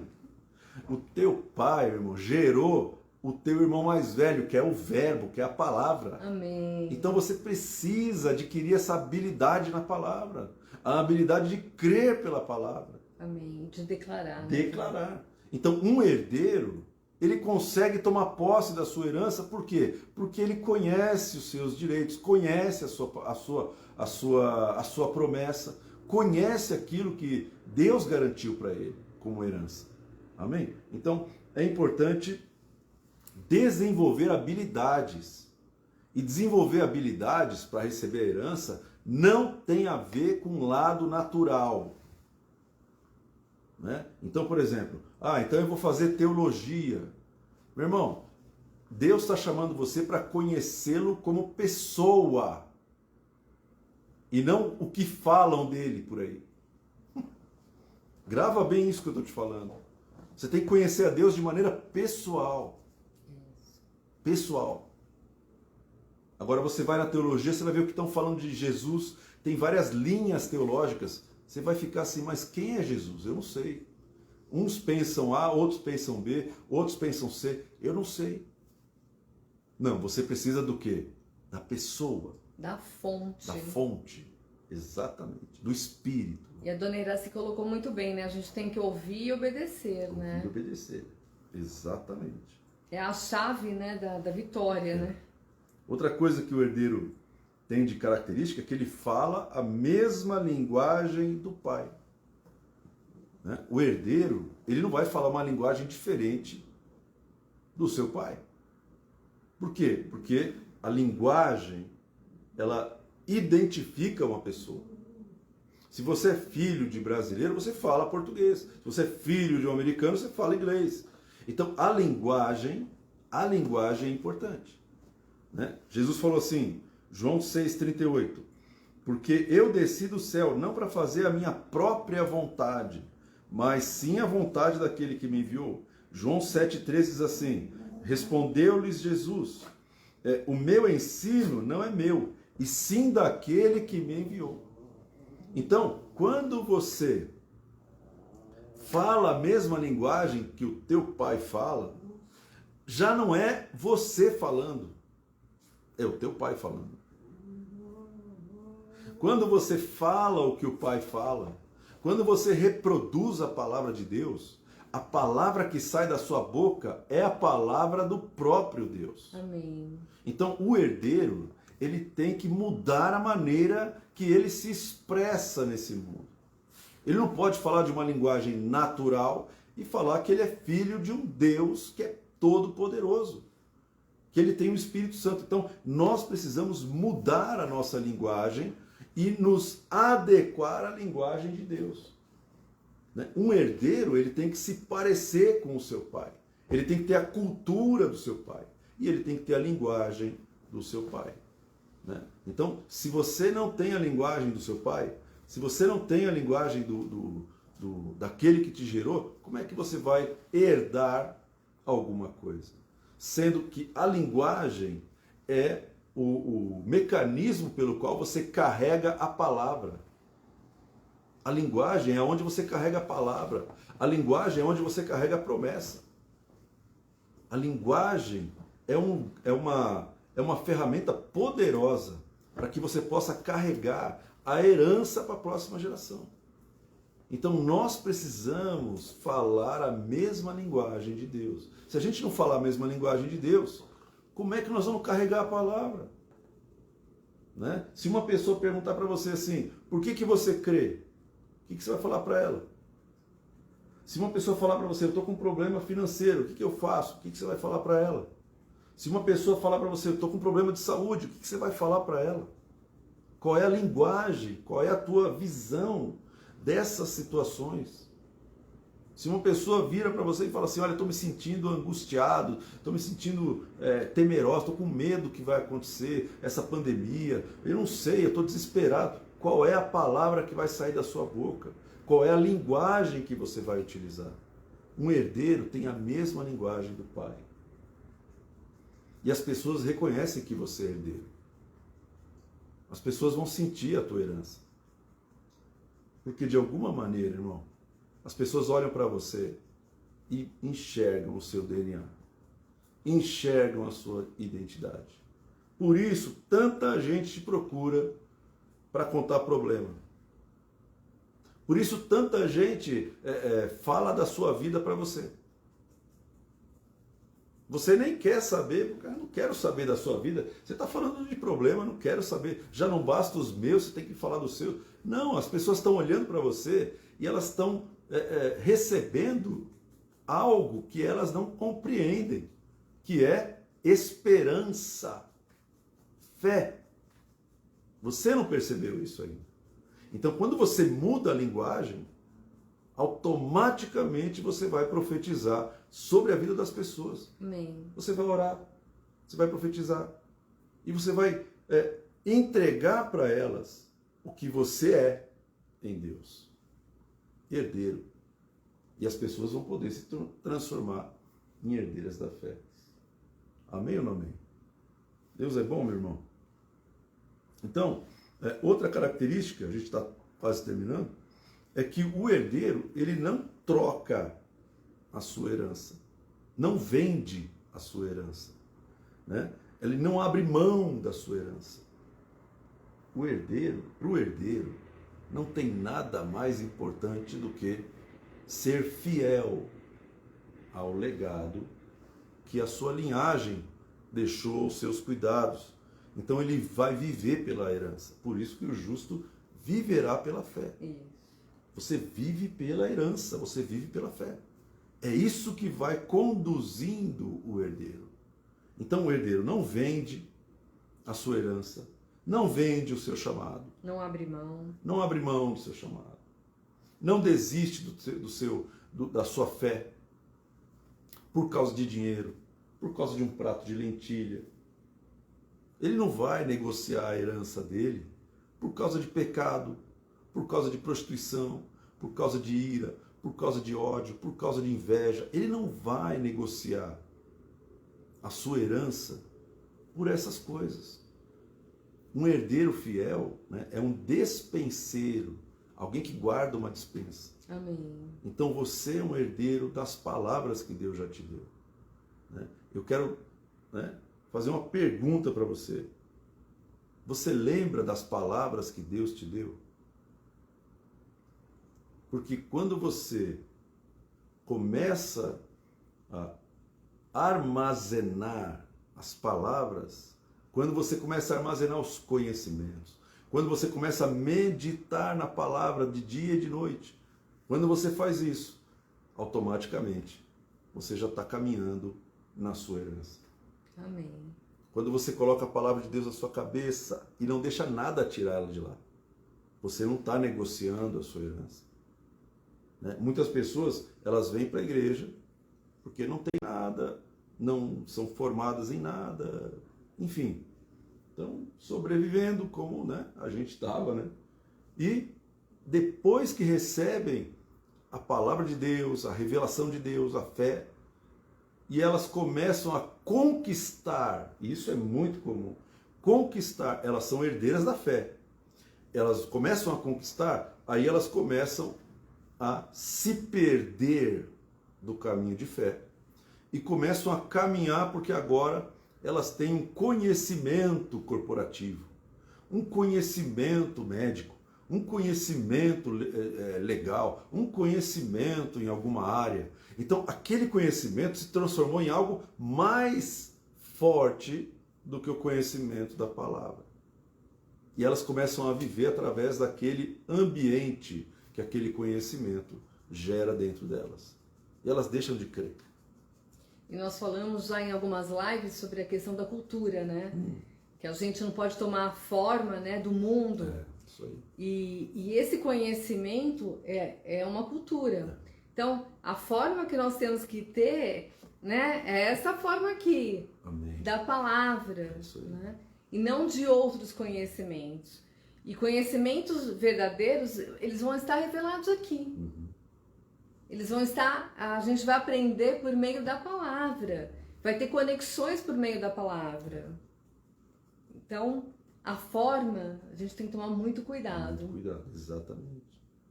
irmão, gerou o teu irmão mais velho, que é o verbo, que é a palavra. Amém. Então você precisa adquirir essa habilidade na palavra, a habilidade de crer pela palavra. Amém. De declarar. Declarar. Então um herdeiro, ele consegue tomar posse da sua herança, por quê? Porque ele conhece os seus direitos, conhece a sua promessa, conhece aquilo que Deus garantiu para ele como herança. Amém? Então é importante desenvolver habilidades. E desenvolver habilidades para receber a herança não tem a ver com o lado natural. Né? Então, por exemplo, então eu vou fazer teologia. Meu irmão, Deus está chamando você para conhecê-lo como pessoa. E não o que falam dele por aí. Grava bem isso que eu estou te falando. Você tem que conhecer a Deus de maneira pessoal. Pessoal. Agora você vai na teologia, você vai ver o que estão falando de Jesus. Tem várias linhas teológicas. Você vai ficar assim, mas quem é Jesus? Eu não sei. Uns pensam A, outros pensam B, outros pensam C. Eu não sei. Não, você precisa do quê? Da pessoa. Da fonte. Da fonte. Exatamente. Do Espírito. E a dona Iraci colocou muito bem, né? A gente tem que ouvir e obedecer, Ouvir né? e obedecer. Exatamente. É a chave, né, da vitória, né? Outra coisa que o herdeiro tem de característica é que ele fala a mesma linguagem do pai. Né? O herdeiro, ele não vai falar uma linguagem diferente do seu pai. Por quê? Porque a linguagem, ela identifica uma pessoa. Se você é filho de brasileiro, você fala português. Se você é filho de um americano, você fala inglês. Então, a linguagem é importante. Né? Jesus falou assim, João 6,38, porque eu desci do céu não para fazer a minha própria vontade, mas sim a vontade daquele que me enviou. João 7,13 diz assim, respondeu-lhes Jesus, o meu ensino não é meu, e sim daquele que me enviou. Então, quando você fala a mesma linguagem que o teu pai fala, já não é você falando, é o teu pai falando. Quando você fala o que o pai fala, quando você reproduz a palavra de Deus, a palavra que sai da sua boca é a palavra do próprio Deus. Amém. Então, o herdeiro, ele tem que mudar a maneira que ele se expressa nesse mundo. Ele não pode falar de uma linguagem natural e falar que ele é filho de um Deus que é todo-poderoso, que ele tem o Espírito Santo. Então, nós precisamos mudar a nossa linguagem e nos adequar à linguagem de Deus. Um herdeiro, ele tem que se parecer com o seu pai. Ele tem que ter a cultura do seu pai. E ele tem que ter a linguagem do seu pai. né? Então, se você não tem a linguagem do seu pai, se você não tem a linguagem daquele que te gerou, como é que você vai herdar alguma coisa? Sendo que a linguagem é o mecanismo pelo qual você carrega a palavra. A linguagem é onde você carrega a palavra. A linguagem é onde você carrega a promessa. A linguagem é uma ferramenta poderosa para que você possa carregar a herança para a próxima geração. Então nós precisamos falar a mesma linguagem de Deus. Se a gente não falar a mesma linguagem de Deus, como é que nós vamos carregar a palavra? Né? Se uma pessoa perguntar para você assim, por que você crê? O que você vai falar para ela? Se uma pessoa falar para você, eu estou com um problema financeiro, o que eu faço? O que você vai falar para ela? Se uma pessoa falar para você, eu estou com um problema de saúde, o que você vai falar para ela? Qual é a linguagem? Qual é a tua visão dessas situações? Se uma pessoa vira para você e fala assim, olha, estou me sentindo angustiado, estou me sentindo temeroso, estou com medo que vai acontecer, essa pandemia, eu não sei, eu estou desesperado. Qual é a palavra que vai sair da sua boca? Qual é a linguagem que você vai utilizar? Um herdeiro tem a mesma linguagem do pai. E as pessoas reconhecem que você é herdeiro. As pessoas vão sentir a tua herança. Porque de alguma maneira, irmão, as pessoas olham para você e enxergam o seu DNA. Enxergam a sua identidade. Por isso, tanta gente te procura para contar problema. Por isso, tanta gente fala da sua vida para você. Você nem quer saber, porque eu não quero saber da sua vida. Você está falando de problema, não quero saber. Já não basta os meus, você tem que falar dos seus. Não, as pessoas estão olhando para você e elas estão recebendo algo que elas não compreendem, que é esperança, fé. Você não percebeu isso ainda. Então, quando você muda a linguagem, automaticamente você vai profetizar sobre a vida das pessoas. Amém. Você vai orar, você vai profetizar e você vai entregar para elas o que você é em Deus. Herdeiro. E as pessoas vão poder se transformar em herdeiras da fé. Amém ou não amém? Deus é bom, meu irmão? Então, outra característica, a gente está quase terminando, é que o herdeiro, ele não troca a sua herança, não vende a sua herança, né? Ele não abre mão da sua herança. O herdeiro, para o herdeiro, não tem nada mais importante do que ser fiel ao legado que a sua linhagem deixou aos seus cuidados. Então ele vai viver pela herança. Por isso que o justo viverá pela fé. Isso. Você vive pela herança, você vive pela fé. É isso que vai conduzindo o herdeiro. Então o herdeiro não vende a sua herança, não vende o seu chamado. Não abre mão. Não abre mão do seu chamado. Não desiste da sua fé por causa de dinheiro, por causa de um prato de lentilha. Ele não vai negociar a herança dele por causa de pecado, por causa de prostituição, por causa de ira, por causa de ódio, por causa de inveja. Ele não vai negociar a sua herança por essas coisas. Um herdeiro fiel, né, é um despenseiro, alguém que guarda uma despensa. Amém. Então você é um herdeiro das palavras que Deus já te deu. Né? Eu quero fazer uma pergunta para você. Você lembra das palavras que Deus te deu? Porque quando você começa a armazenar as palavras, quando você começa a armazenar os conhecimentos, quando você começa a meditar na palavra de dia e de noite, quando você faz isso, automaticamente você já está caminhando na sua herança. Amém. Quando você coloca a palavra de Deus na sua cabeça e não deixa nada tirar ela de lá, você não está negociando a sua herança. Né? Muitas pessoas, elas vêm para a igreja porque não tem nada, não são formadas em nada, enfim. Então, sobrevivendo como, né, a gente estava, né? E depois que recebem a palavra de Deus, a revelação de Deus, a fé, e elas começam a conquistar, isso é muito comum, conquistar, elas são herdeiras da fé. Elas começam a conquistar, aí elas começam a se perder do caminho de fé e começam a caminhar porque agora elas têm um conhecimento corporativo, um conhecimento médico, um conhecimento legal, um conhecimento em alguma área. Então, aquele conhecimento se transformou em algo mais forte do que o conhecimento da palavra. E elas começam a viver através daquele ambiente que aquele conhecimento gera dentro delas. E elas deixam de crer. E nós falamos já em algumas lives sobre a questão da cultura, né? Que a gente não pode tomar a forma, né, do mundo. Isso aí. E esse conhecimento é uma cultura. Então, a forma que nós temos que ter, né, é essa forma aqui. Amém. Da palavra. É isso aí. Né? E não de outros conhecimentos. E conhecimentos verdadeiros, eles vão estar revelados aqui. Eles vão estar, a gente vai aprender por meio da palavra. Vai ter conexões por meio da palavra. Então, a forma, a gente tem que tomar muito cuidado. Muito cuidado, exatamente.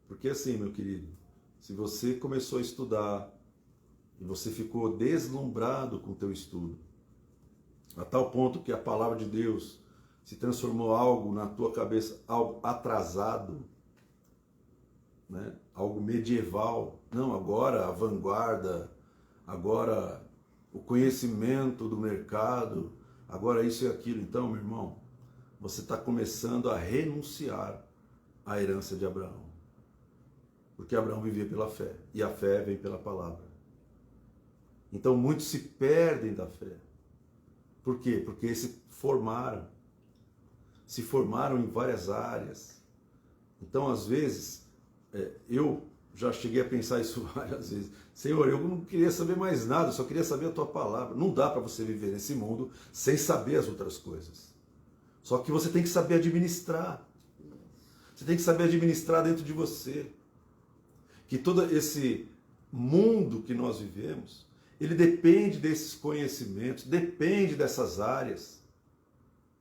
Porque assim, meu querido, se você começou a estudar e você ficou deslumbrado com o teu estudo, a tal ponto que a palavra de Deus se transformou algo na tua cabeça, algo atrasado, né? Algo medieval. Não, agora a vanguarda, agora o conhecimento do mercado, agora isso e aquilo. Então, meu irmão, você está começando a renunciar à herança de Abraão. Porque Abraão vivia pela fé, e a fé vem pela palavra. Então muitos se perdem da fé. Por quê? Porque se formaram em várias áreas. Então, às vezes, eu já cheguei a pensar isso várias vezes. Senhor, eu não queria saber mais nada, eu só queria saber a tua palavra. Não dá para você viver nesse mundo sem saber as outras coisas. Só que você tem que saber administrar. Você tem que saber administrar dentro de você. Que todo esse mundo que nós vivemos, ele depende desses conhecimentos, depende dessas áreas.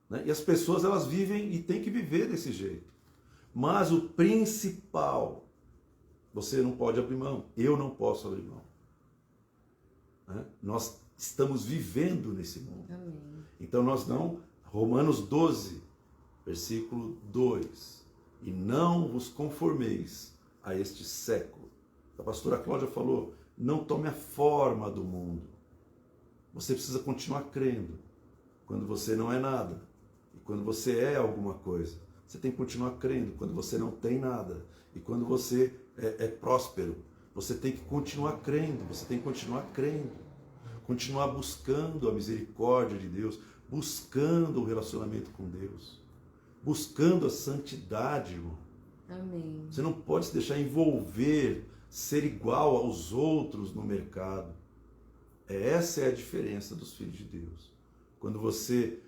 Né? E as pessoas, elas vivem e têm que viver desse jeito. Mas o principal, você não pode abrir mão. Eu não posso abrir mão. Né? Nós estamos vivendo nesse mundo. Amém. Então nós não... Romanos 12, versículo 2. E não vos conformeis a este século. A pastora Cláudia falou, não tome a forma do mundo. Você precisa continuar crendo. Quando você não é nada. E quando você é alguma coisa. Você tem que continuar crendo. Quando você não tem nada. E quando você é próspero. Você tem que continuar crendo. Você tem que continuar crendo. Continuar buscando a misericórdia de Deus. Buscando o relacionamento com Deus. Buscando a santidade, irmão. Amém. Você não pode se deixar envolver, ser igual aos outros no mercado. Essa é a diferença dos filhos de Deus. Quando você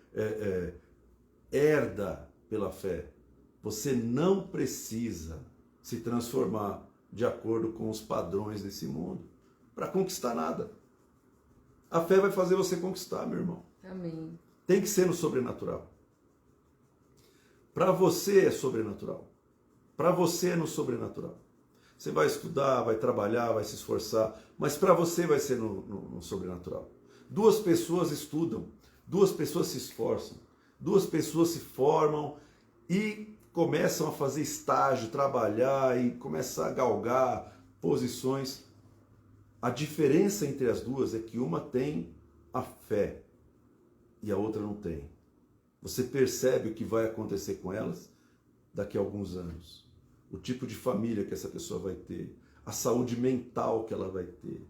herda pela fé, você não precisa se transformar de acordo com os padrões desse mundo para conquistar nada. A fé vai fazer você conquistar, meu irmão. Amém. Tem que ser no sobrenatural. Para você é sobrenatural. Para você é no sobrenatural. Você vai estudar, vai trabalhar, vai se esforçar, mas para você vai ser no sobrenatural. Duas pessoas estudam, duas pessoas se esforçam, duas pessoas se formam e começam a fazer estágio, trabalhar e começar a galgar posições. A diferença entre as duas é que uma tem a fé e a outra não tem. Você percebe o que vai acontecer com elas daqui a alguns anos. O tipo de família que essa pessoa vai ter, a saúde mental que ela vai ter,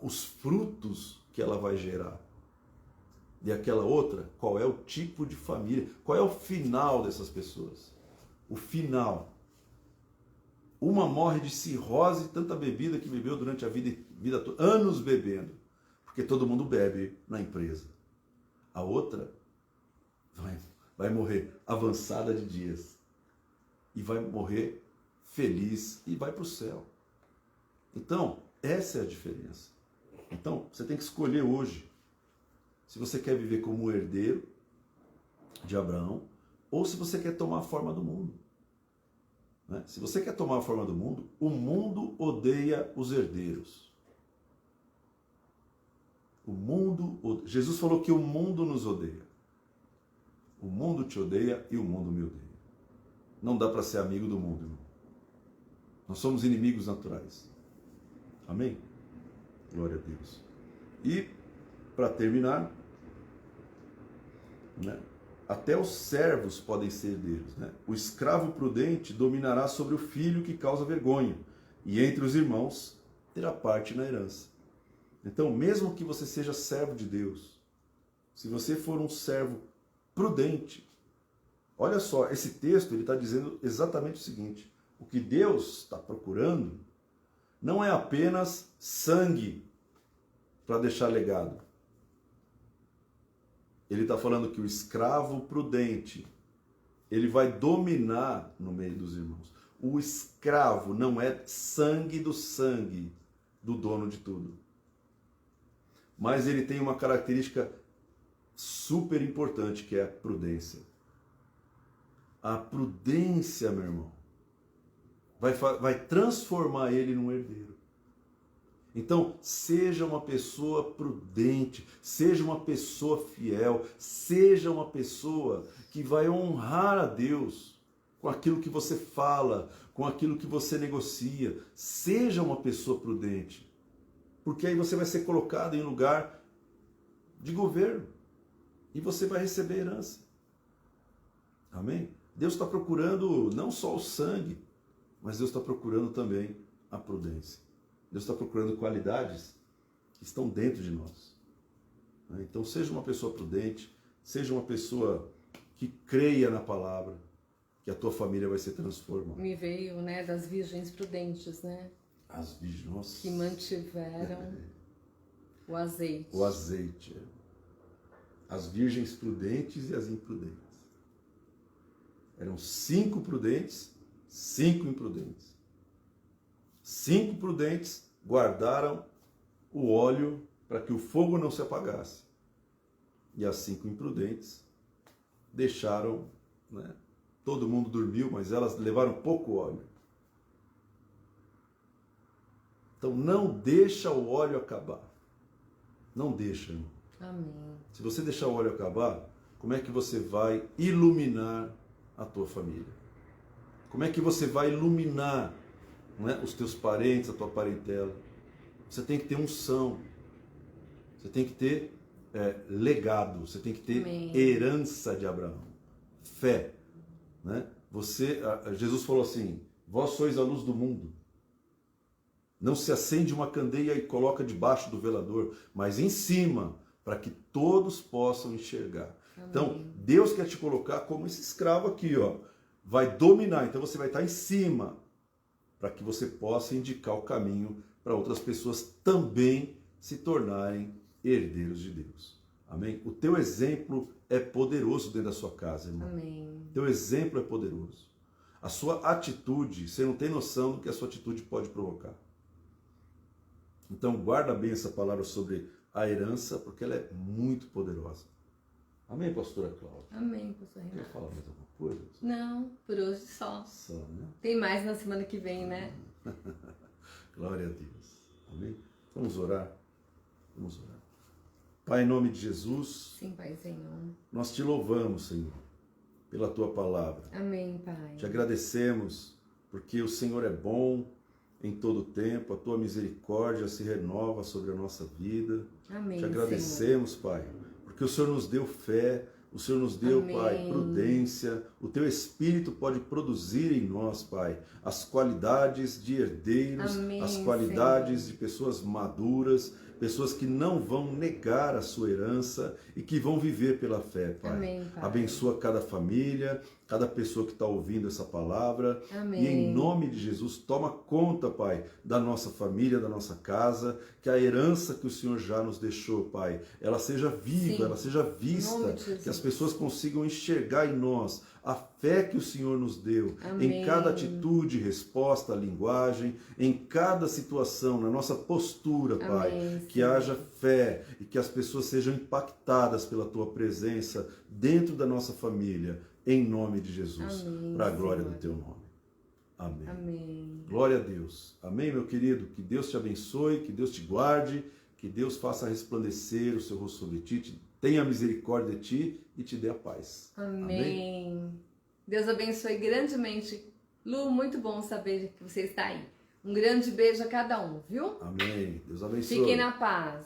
os frutos que ela vai gerar. E aquela outra, qual é o tipo de família, qual é o final dessas pessoas? O final. Uma morre de cirrose de tanta bebida que bebeu durante a vida toda, anos bebendo, porque todo mundo bebe na empresa. A outra vai morrer avançada de dias. E vai morrer feliz e vai para o céu. Então, essa é a diferença. Então, você tem que escolher hoje se você quer viver como um herdeiro de Abraão ou se você quer tomar a forma do mundo. Né? Se você quer tomar a forma do mundo, o mundo odeia os herdeiros. Jesus falou que o mundo nos odeia. O mundo te odeia e o mundo me odeia. Não dá para ser amigo do mundo, irmão. Nós somos inimigos naturais. Amém? Glória a Deus. E, para terminar, né, até os servos podem ser herdeiros. Né? O escravo prudente dominará sobre o filho que causa vergonha, e entre os irmãos terá parte na herança. Então, mesmo que você seja servo de Deus, se você for um servo prudente, olha só, esse texto ele está dizendo exatamente o seguinte: o que Deus está procurando não é apenas sangue para deixar legado. Ele está falando que o escravo prudente, ele vai dominar no meio dos irmãos. O escravo não é sangue do dono de tudo. Mas ele tem uma característica super importante, que é a prudência. A prudência, meu irmão, vai transformar ele num herdeiro. Então, seja uma pessoa prudente, seja uma pessoa fiel, seja uma pessoa que vai honrar a Deus com aquilo que você fala, com aquilo que você negocia. Seja uma pessoa prudente, porque aí você vai ser colocado em lugar de governo e você vai receber herança. Amém? Deus está procurando não só o sangue, mas Deus está procurando também a prudência. Deus está procurando qualidades que estão dentro de nós. Então, seja uma pessoa prudente, seja uma pessoa que creia na palavra, que a tua família vai ser transformada. Me veio, né, das virgens prudentes, né? As virgens, nossa. Que mantiveram o azeite. O azeite. As virgens prudentes e as imprudentes. Eram 5 prudentes, 5 imprudentes. 5 prudentes guardaram o óleo para que o fogo não se apagasse. E as 5 imprudentes deixaram, né, todo mundo dormiu, mas elas levaram pouco óleo. Então não deixa o óleo acabar. Não deixa, irmão. Amém. Se você deixar o óleo acabar, como é que você vai iluminar a tua família? Como é que você vai iluminar, né, os teus parentes, a tua parentela? Você tem que ter unção. Você tem que ter legado. Você tem que ter Amém. Herança de Abraão. Fé. Né? Jesus falou assim: vós sois a luz do mundo. Não se acende uma candeia e coloca debaixo do velador, mas em cima, para que todos possam enxergar. Amém. Então, Deus quer te colocar como esse escravo aqui, ó. Vai dominar, então você vai estar em cima, para que você possa indicar o caminho para outras pessoas também se tornarem herdeiros de Deus. Amém? O teu exemplo é poderoso dentro da sua casa, irmão. Amém. Teu exemplo é poderoso. A sua atitude, você não tem noção do que a sua atitude pode provocar. Então, guarda bem essa palavra sobre a herança, porque ela é muito poderosa. Amém, pastora Cláudia? Amém, pastor Renato. Quer falar mais alguma coisa? Não, por hoje só. Só, né? Tem mais na semana que vem, né? Glória a Deus. Amém? Vamos orar? Vamos orar. Pai, em nome de Jesus. Sim, Pai, Senhor. Nós te louvamos, Senhor, pela tua palavra. Amém, Pai. Te agradecemos, porque o Senhor é bom em todo o tempo, a tua misericórdia se renova sobre a nossa vida. Amém, Te agradecemos, Senhor. Pai, porque o Senhor nos deu fé, o Senhor nos deu, Amém. Pai, prudência. O teu Espírito pode produzir em nós, Pai, as qualidades de herdeiros, Amém, as qualidades Senhor. de pessoas maduras, pessoas que não vão negar a sua herança e que vão viver pela fé, Pai. Amém, Pai. Abençoa cada família, cada pessoa que está ouvindo essa palavra. Amém. E em nome de Jesus, toma conta, Pai, da nossa família, da nossa casa, que a herança que o Senhor já nos deixou, Pai, ela seja viva, Sim. ela seja vista, que as pessoas consigam enxergar em nós a fé que o Senhor nos deu, Amém. em cada atitude, resposta, linguagem, em cada situação, na nossa postura, Pai, Amém, que haja fé e que as pessoas sejam impactadas pela Tua presença dentro da nossa família, em nome de Jesus, para a glória do Teu nome. Amém. Amém. Glória a Deus. Amém, meu querido? Que Deus te abençoe, que Deus te guarde, que Deus faça resplandecer o seu rosto sobre ti, tenha misericórdia de ti e te dê a paz. Amém. Amém? Deus abençoe grandemente. Lu, muito bom saber que você está aí. Um grande beijo a cada um, viu? Amém. Deus abençoe. Fiquem na paz.